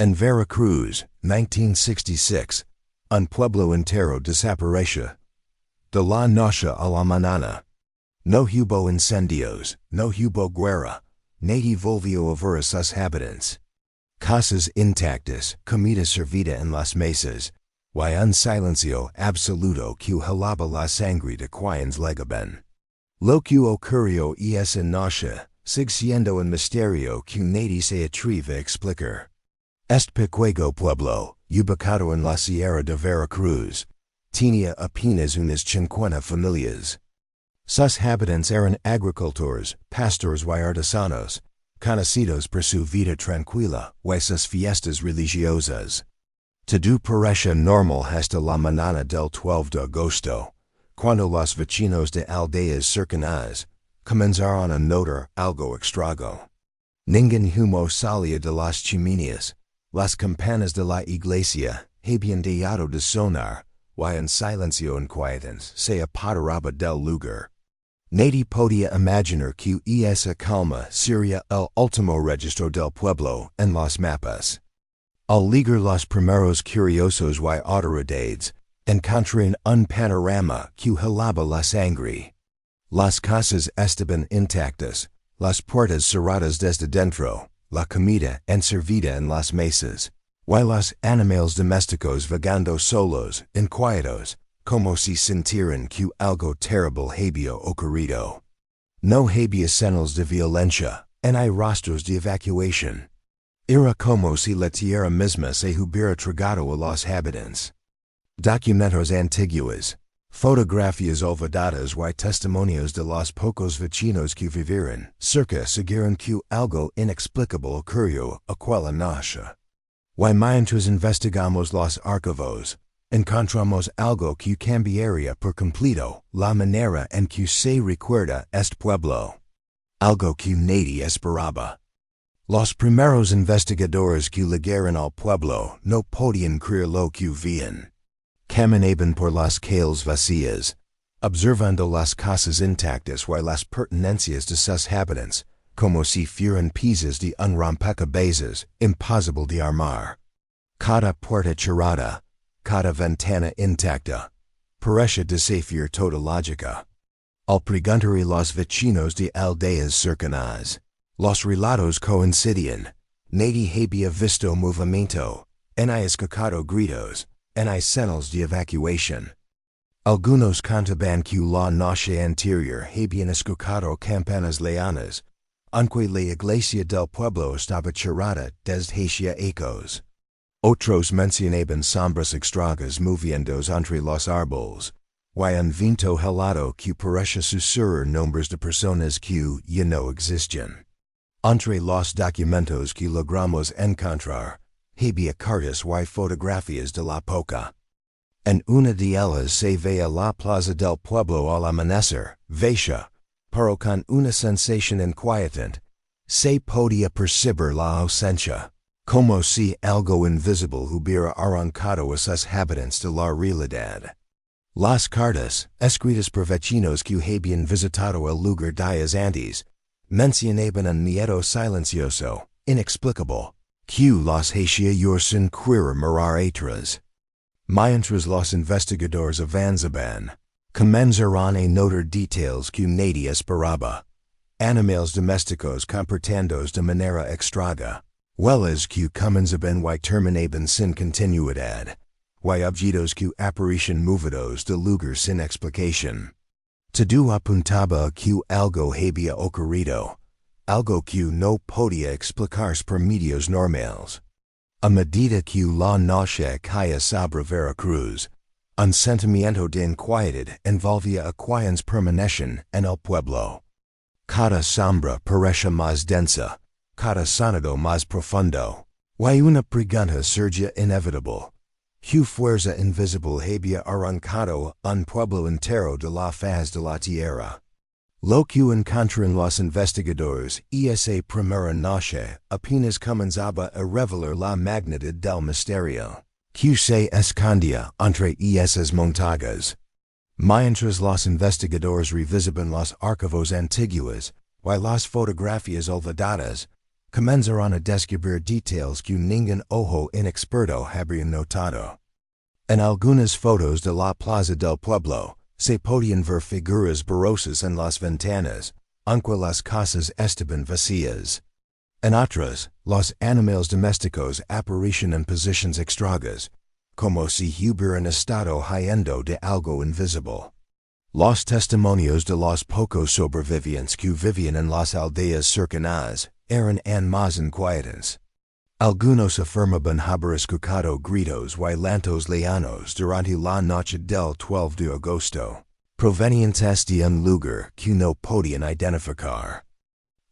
En Veracruz, 1966, un pueblo entero desapareció. De la noche a la mañana. No hubo incendios, no hubo guerra, nadie volvió a ver a sus habitantes. Casas intactas, comida servida en las mesas, y un silencio absoluto que helaba la sangre de quienes legaban. Lo que ocurrió esa noche, sigue siendo un misterio que nadie se atreve a explicar. Este pequeño pueblo, ubicado en la sierra de Veracruz, tenía apenas unas 50 familias. Sus habitantes eran agricultores, pastores y artesanos, conocidos por su vida tranquila y sus fiestas religiosas. Todo parecía normal hasta la mañana del 12 de agosto, cuando los vecinos de aldeas cercanas comenzaron a notar algo extraño. Ningún humo salía de las chimeneas, las campanas de la iglesia habían dejado de sonar, y un silencio inquietante se apoderaba del lugar. Nadie podía imaginar que esa calma sería el último registro del pueblo en los mapas. Al llegar los primeros curiosos y autoridades, encontraron un panorama que helaba la sangre. Las casas estaban intactas, las puertas cerradas desde dentro, la comida servida en las mesas, y los animales domésticos vagando solos, inquietos, como si sintieran que algo terrible había ocurrido. No había señales de violencia, ni rastros de evacuación. Era como si la tierra misma se hubiera tragado a los habitantes. Documentos antiguos, fotografías olvidadas y testimonios de los pocos vecinos que vivieron cerca sugieren que algo inexplicable ocurrió aquella noche. Y mientras investigamos los archivos, encontramos algo que cambiaría por completo la manera en que se recuerda este pueblo. Algo que nadie esperaba. Los primeros investigadores que llegaron al pueblo no podían creer lo que veían. Caminaban por las calles vacías, observando las casas intactas y las pertenencias de sus habitantes, como si fueran piezas de un rompecabezas imposible de armar. Cada puerta cerrada, cada ventana intacta, parecía desafiar toda lógica. Al preguntar a los vecinos de aldeas cercanas, los relatos coincidían. Nadie había visto movimiento, ni escuchado gritos, ni señales de evacuación. Algunos contaban que la noche anterior habían escuchado campanas leonas, aunque la iglesia del pueblo estaba cerrada desde hacía ecos. Otros mencionaban sombras extrañas moviéndose entre los árboles, y un viento helado que parecía susurrar nombres de personas que ya no existían. Entre los documentos que logramos encontrar, había cartas y fotografías de la época. En una de ellas se veía la plaza del pueblo al amanecer, vacía, pero con una sensación inquietante. Se podía percibir la ausencia, como si algo invisible hubiera arrancado a sus habitantes de la realidad. Las cartas, escritas por vecinos que habían visitado el lugar días antes, mencionaban un miedo silencioso, inexplicable, que los hacía ir sin querer mirar atrás. Mientras los investigadores avanzaban, comenzaron a notar details que nadie esperaba. Animales domésticos comportándose de manera extraña, huellas que comenzaban y terminaban sin continuidad, y objetos que aparecían movidos de lugar sin explicación. Todo apuntaba a que algo había ocurrido, algo que no podía explicarse por medios normales. A medida que la noche caía sobre Veracruz, un sentimiento de inquietud envolvía a quienes permanecían en el pueblo. Cada sombra parecía más densa, cada sonido más profundo, y una pregunta surgía inevitable. ¿Qué fuerza invisible había arrancado un pueblo entero de la faz de la tierra? Lo que encontraron los investigadores esa primera noche apenas comenzaba a revelar la magnitud del misterio que se escondía entre esas montañas. Mientras los investigadores revisaban los archivos antiguos y las fotografías olvidadas, comenzaron a descubrir details que ningún ojo inexperto habría notado. En algunas fotos de la plaza del pueblo, se podían ver figuras borrosas en las ventanas, aunque las casas estaban vacías. En otras, los animales domésticos aparecían en posiciones extrañas, como si hubieran estado huyendo de algo invisible. Los testimonios de los pocos sobrevivientes que vivían en las aldeas cercanas eran más inquietantes. Algunos afirmaban haber escuchado gritos violentos lejanos durante la noche del 12 de agosto, provenientes de un lugar que no podían identificar.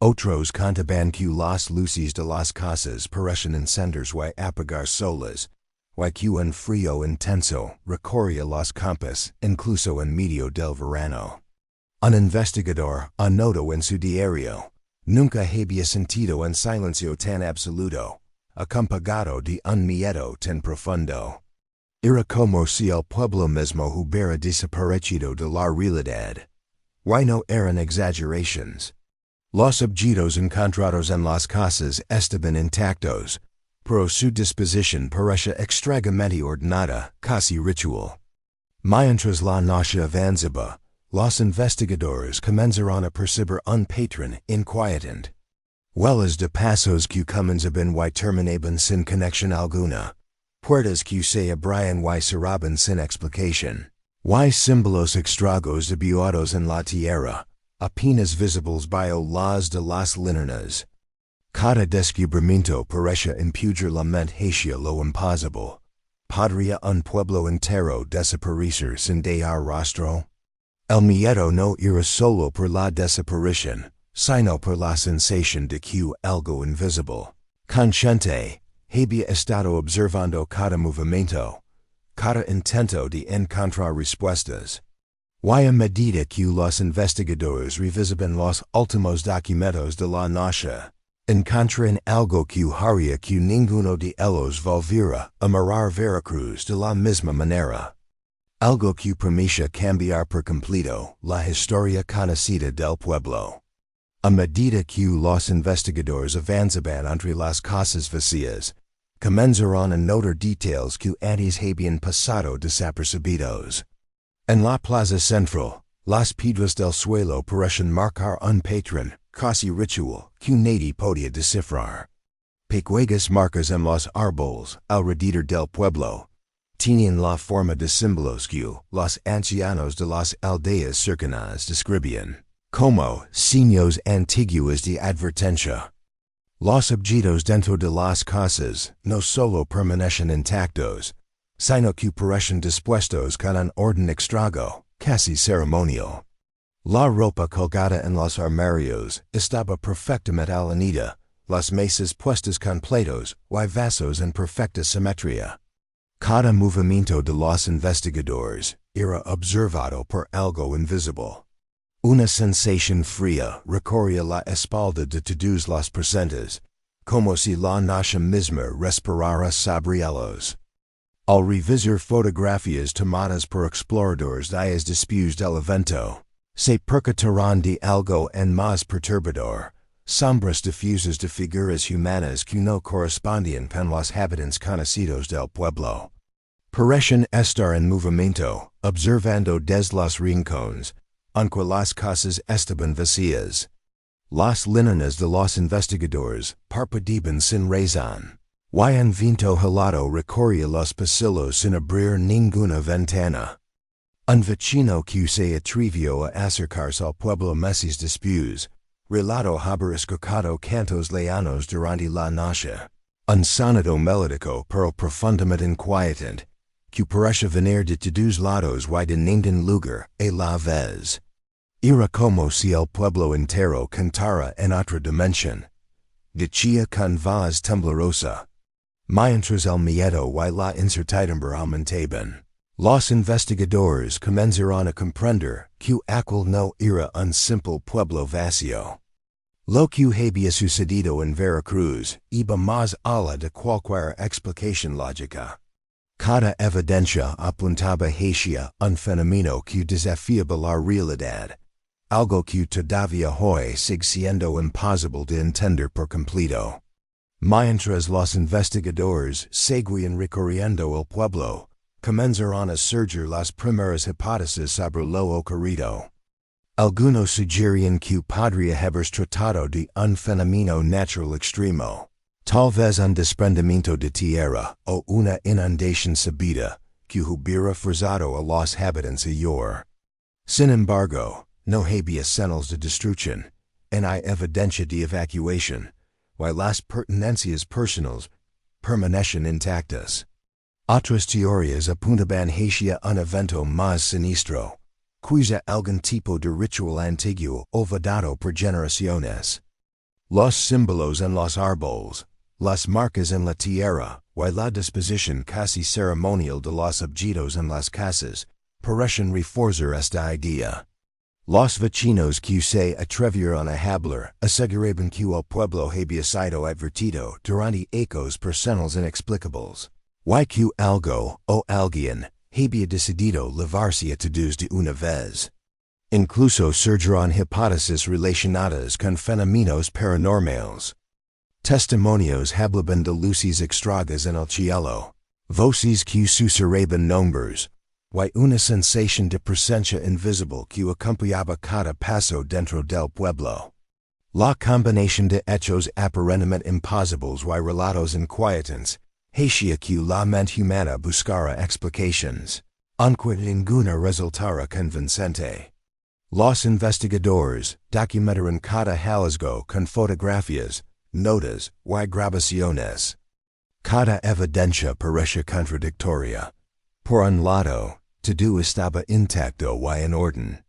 Otros contaban que las luces de las casas parecían encenderse y apagar solas, y que un frío intenso recorría los campos incluso en medio del verano. Un investigador anotó en su diario: "Nunca había sentido un silencio tan absoluto, acompañado de un miedo tan profundo. Era como si el pueblo mismo hubiera desaparecido de la realidad. Y no eran exageraciones. Los objetos encontrados en las casas estaban intactos, pero su disposición parecía extrañamente ordenada, casi ritual. Mientras la noche avanzaba, los investigadores comenzaron a percibir un patrón inquietante. Huellas de pasos que comenzaban y terminaban sin conexión alguna, puertas que se abrían y cerraban sin explicación, y símbolos extraños dibujados en la tierra, apenas visibles bajo las de las linternas. Cada descubrimiento parecía impedir la mente hacia lo imposible. ¿Podría un pueblo entero desaparecer sin dejar rastro? El miedo no era solo por la desaparición, sino por la sensación de que algo invisible, consciente, había estado observando cada movimiento, cada intento de encontrar respuestas. Y a medida que los investigadores revisaban los últimos documentos de la noche, encontraron algo que haría que ninguno de ellos volviera a mirar Veracruz de la misma manera. Algo que prometía cambiar por completo la historia conocida del pueblo. A medida que los investigadores avanzaban entre las casas vacías, comenzaron a notar detalles que antes habían pasado desapercibidos. En la plaza central, las piedras del suelo parecían marcar un patrón casi ritual que nadie podía descifrar. Pequeñas marcas en los árboles alrededor del pueblo tenían la forma de símbolos que los ancianos de las aldeas cercanas describían como signos antiguos de advertencia. Los objetos dentro de las casas no solo permanecen intactos, sino que parecen dispuestos con un orden extraño, casi ceremonial. La ropa colgada en los armarios estaba perfectamente alineada, las mesas puestas con platos y vasos en perfecta simetría. Cada movimiento de los investigadores era observado por algo invisible. Una sensación fría recorría la espalda de todos los presentes, como si la noche misma respirara sobre ellos. Al revisar fotografías tomadas por exploradores días después del evento, se percataron de algo en más perturbador: sombras difusas de figuras humanas que no correspondían con los habitantes conocidos del pueblo. Parecían estar en movimiento, observando desde los rincones, aunque las casas estaban vacías. Las linternas de los investigadores parpadeaban sin razón, y un viento helado recorría los pasillos sin abrir ninguna ventana. Un vecino que se atrevió a acercarse al pueblo meses después relató haber escuchado cantos lejanos durante la noche, un sonido melódico pero profundamente inquietante, que parecía venir de todos lados y de ningún lugar a la vez. Era como si el pueblo entero cantara en otra dimensión. Decía con voz temblorosa. Mientras el miedo y la incertidumbre aumentaban, los investigadores comenzaron a comprender que aquel no era un simple pueblo vacío. Lo que había sucedido en Veracruz iba más allá de cualquier explicación lógica. Cada evidencia apuntaba hacia un fenómeno que desafiaba la realidad, algo que todavía hoy sigue siendo imposible de entender por completo. Mientras los investigadores seguían recorriendo el pueblo, comenzaron a surgir las primeras hipótesis sobre lo ocurrido. Algunos sugerían que podría haberse tratado de un fenómeno natural extremo, tal vez un desprendimiento de tierra o una inundación súbita que hubiera forzado a los habitantes a huir. Sin embargo, no había señales de destrucción, ni hay evidencia de evacuación, y las pertenencias personales permanecen intactas. Otras teorías apuntaban hacia un evento más sinistro, quizá algún tipo de ritual antiguo olvidado por generaciones. Los símbolos en los árboles, las marcas en la tierra, y la disposición casi ceremonial de los objetos en las casas, parecen reforzar esta idea. Los vecinos que se atrevieron a hablar aseguraban que el pueblo había sido advertido durante ecos personales inexplicables, y que algo o alguien había decidido llevarse a todos de una vez. Incluso surgieron hipótesis relacionadas con fenómenos paranormales. Testimonios hablaban de luces extrañas en el cielo, voces que susurraban nombres, y una sensación de presencia invisible que acompañaba cada paso dentro del pueblo. La combinación de hechos aparentemente imposibles y relatos inquietantes hacía que la mente humana buscara explicaciones, aunque ninguna resultara convincente. Los investigadores documentaron cada hallazgo con fotografías, notas y grabaciones. Cada evidencia parecía contradictoria. Por un lado, todo estaba intacto y en orden.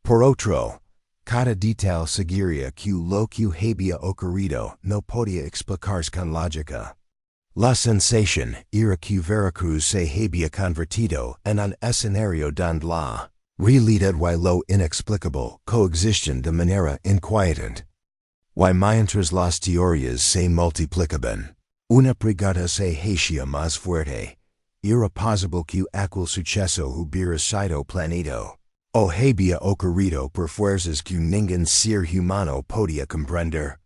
Por otro, cada detalle sugería que lo que había ocurrido no podía explicarse con lógica. La sensación era que Veracruz se había convertido en un escenario donde la realidad y lo inexplicable coexisten de manera inquietante. Y mientras las teorías se multiplicaban, una pregunta se hacía más fuerte. Era posible que aquel suceso hubiera sido planeado, o había ocurrido por fuerzas que ningún ser humano podía comprender.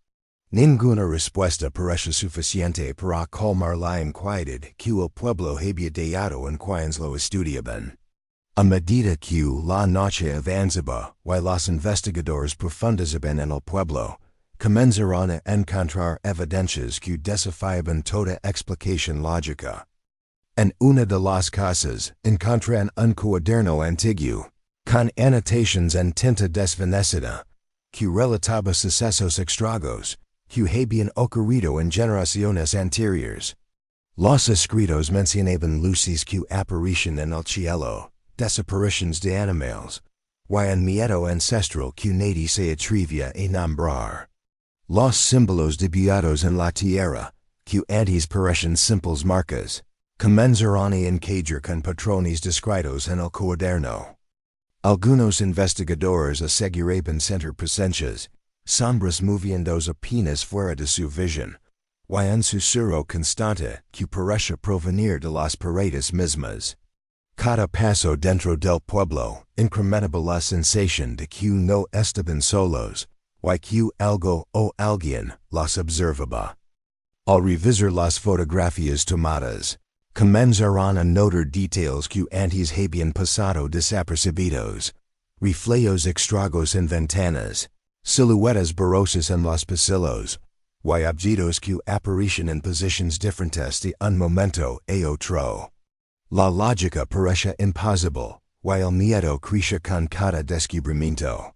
Ninguna respuesta parecía suficiente para calmar la inquietud que el pueblo había dejado en quienes lo estudiaban. A medida que la noche avanzaba y los investigadores profundizaban en el pueblo, comenzaron a encontrar evidencias que desafiaban toda explicación lógica. En una de las casas encontraron un cuaderno antiguo, con anotaciones en tinta desvanecida, que relataba sucesos extraños que habían ocurrido en generaciones anteriores. Los escritos mencionaban luces que aparecían en el cielo, desapariciones de animales, y un miedo ancestral que nadie se atrevía a nombrar. Los símbolos dibujados en la tierra, que antes parecían simples marcas, comenzaron a encajar con patrones descritos en el cuaderno. Algunos investigadores aseguraban sentir presencias, sombras moviéndose apenas fuera de su visión, y un susurro constante que parecía provenir de las paredes mismas. Cada paso dentro del pueblo incrementaba la sensación de que no estaban solos, y que algo o alguien los observaba. Al revisar las fotografías tomadas, comenzaron a notar detalles que antes habían pasado desapercibidos, reflejos extraños en ventanas, siluetas borrosas en los pasillos, y objetos que aparecían en posiciones diferentes de un momento a otro. La lógica parecía imposible, y el miedo crecía con cada descubrimiento.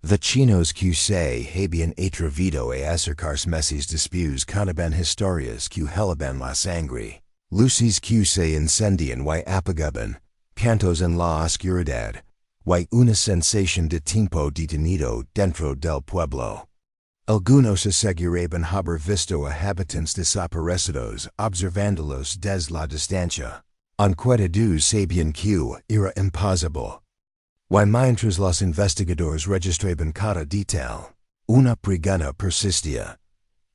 Vecinos que se habían atrevido a acercarse meses después contaban historias que helaban la sangre, luces que se encendían y apagaban, cantos en la oscuridad, y una sensación de tiempo detenido dentro del pueblo. Algunos aseguraban haber visto a habitantes desaparecidos observándolos desde la distancia, aunque todos sabían que era imposible. Y mientras los investigadores registraban cada detalle, una pregunta persistía.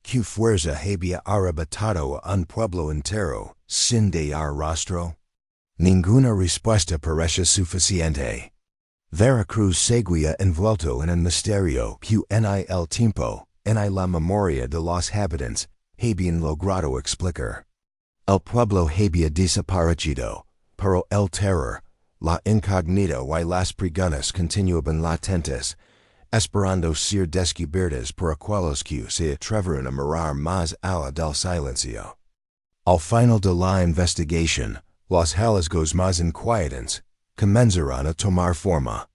¿Qué fuerza había arrebatado a un pueblo entero sin dejar rastro? Ninguna respuesta parecía suficiente. Veracruz seguía envuelto en un misterio que en el tiempo, en la memoria de los habitantes, habían logrado explicar. El pueblo había desaparecido, pero el terror, la incógnita y las preguntas continuaban latentes, esperando ser descubiertas por aquellos que se atreveron a mirar más allá del silencio. Al final de la investigación, los hallazgos más inquietantes comenzarán a tomar forma.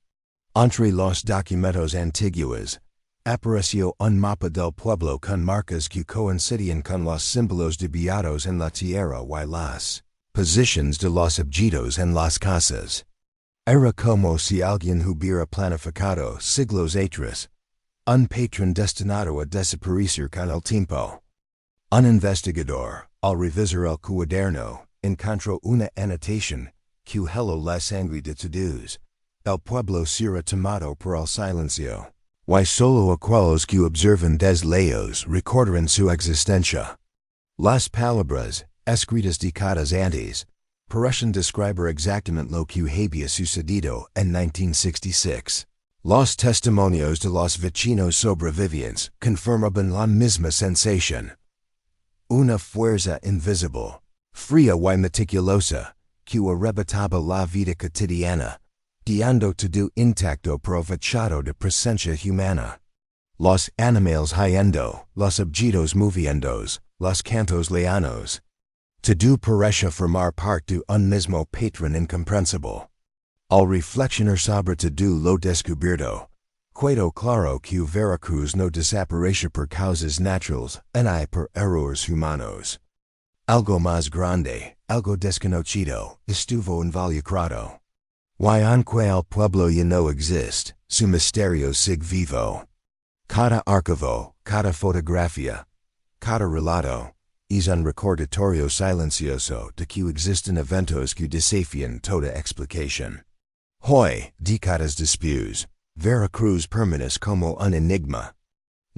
Entre los documentos antiguos, apareció un mapa del pueblo con marcas que coincidían con los símbolos dibujados en la tierra y las posiciones de los objetos en las casas. Era como si alguien hubiera planificado siglos atrás un patrón destinado a desaparecer con el tiempo. Un investigador, al revisar el cuaderno, encontró una anotación que heló la sangre de todos. El pueblo será tomado por el silencio, y solo aquellos que observan desde lejos recordarán su existencia. Las palabras, escritas décadas antes, parecen describir exactamente lo que había sucedido en 1966. Los testimonios de los vecinos sobrevivientes confirmaban la misma sensación. Una fuerza invisible, fría y meticulosa, que arrebataba la vida cotidiana, dando todo intacto provechado de presencia humana. Los animales hayendo, los objetos moviéndose, los cantos lejanos. Todo parece formar parte de un mismo patrón incomprensible. Al reflexionar sobre todo lo descubierto, quedó claro que Veracruz no desaparece por causas naturales, ni por errores humanos. Algo más grande, algo desconocido, estuvo involucrado. Y aunque el pueblo ya no existe, su misterio sigue vivo. Cada archivo, cada fotografía, cada relato, es un recordatorio silencioso de que existen eventos que desafían toda explicación. Hoy, décadas después, Veracruz permanece como un enigma.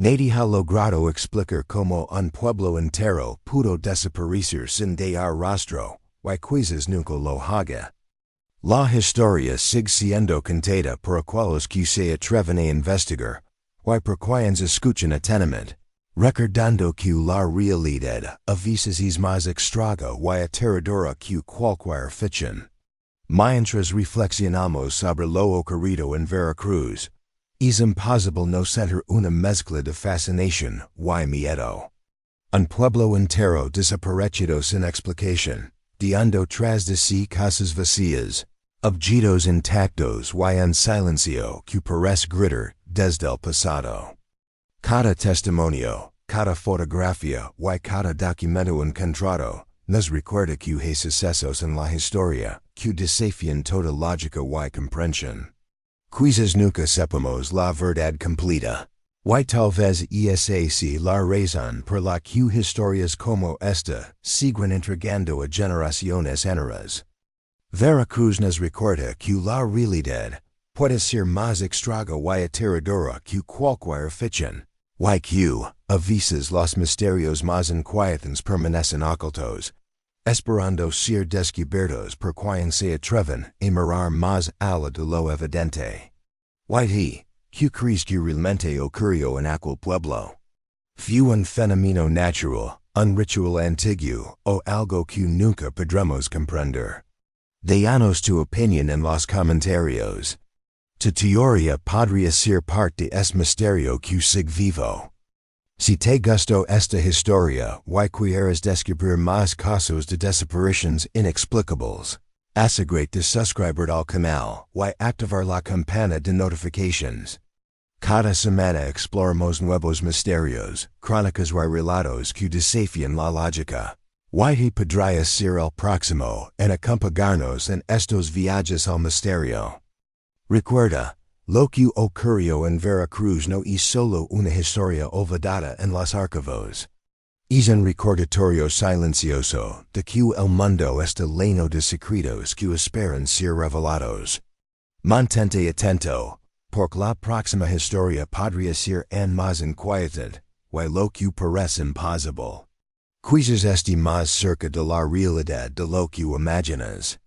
Nadie ha logrado explicar cómo un pueblo entero pudo desaparecer sin dejar rastro, y quizás nunca lo haga. La historia sigue siendo contada por aquellos que se atreven a investigar, y por quienes escuchan atentamente, recordando que la realidad a veces es más extraña y aterradora que cualquier ficción. Mientras reflexionamos sobre lo ocurrido en Veracruz, es imposible no sentir una mezcla de fascinación y miedo. Un pueblo entero desaparecido sin explicación, dejando tras de sí casas vacías, objetos intactos y un silencio que parece gritar desde el pasado. Cada testimonio, cada fotografía y cada documento encontrado nos recuerda que hay sucesos en la historia que desafían toda lógica y comprensión. Quizás nunca sepamos la verdad completa, y tal vez esa sea la razón por la que historias como esta siguen entregando a generaciones enteras. Veracruz nos recuerda que la realidad puede ser más extraña y aterradora que cualquier ficción, y que, a veces los misterios más inquietantes permanecen ocultos, esperando ser descubiertos por quien se atreven a mirar más allá de lo evidente. ¿Y qué crees que realmente ocurrió en aquel pueblo? ¿Fue un fenómeno natural, un ritual antiguo o algo que nunca podremos comprender? Danos tu opinión en los comentarios. Tu teoría podría ser parte de este misterio que sigue vivo. Si te gustó esta historia y quieres descubrir más casos de desapariciones inexplicables, asegúrate de suscribirte al canal y activar la campana de notificaciones. Cada semana exploramos nuevos misterios, crónicas y relatos que desafían la lógica. Y podría ser el próximo en acompañarnos en estos viajes al misterio. Recuerda, lo que ocurrió en Veracruz no es solo una historia olvidada en los archivos. Es un recordatorio silencioso de que el mundo está lleno de secretos que esperan ser revelados. Mantente atento, porque la próxima historia podría ser aún más inquietante, y lo que parece imposible. Quizás esté más cerca de la realidad de lo que imaginas.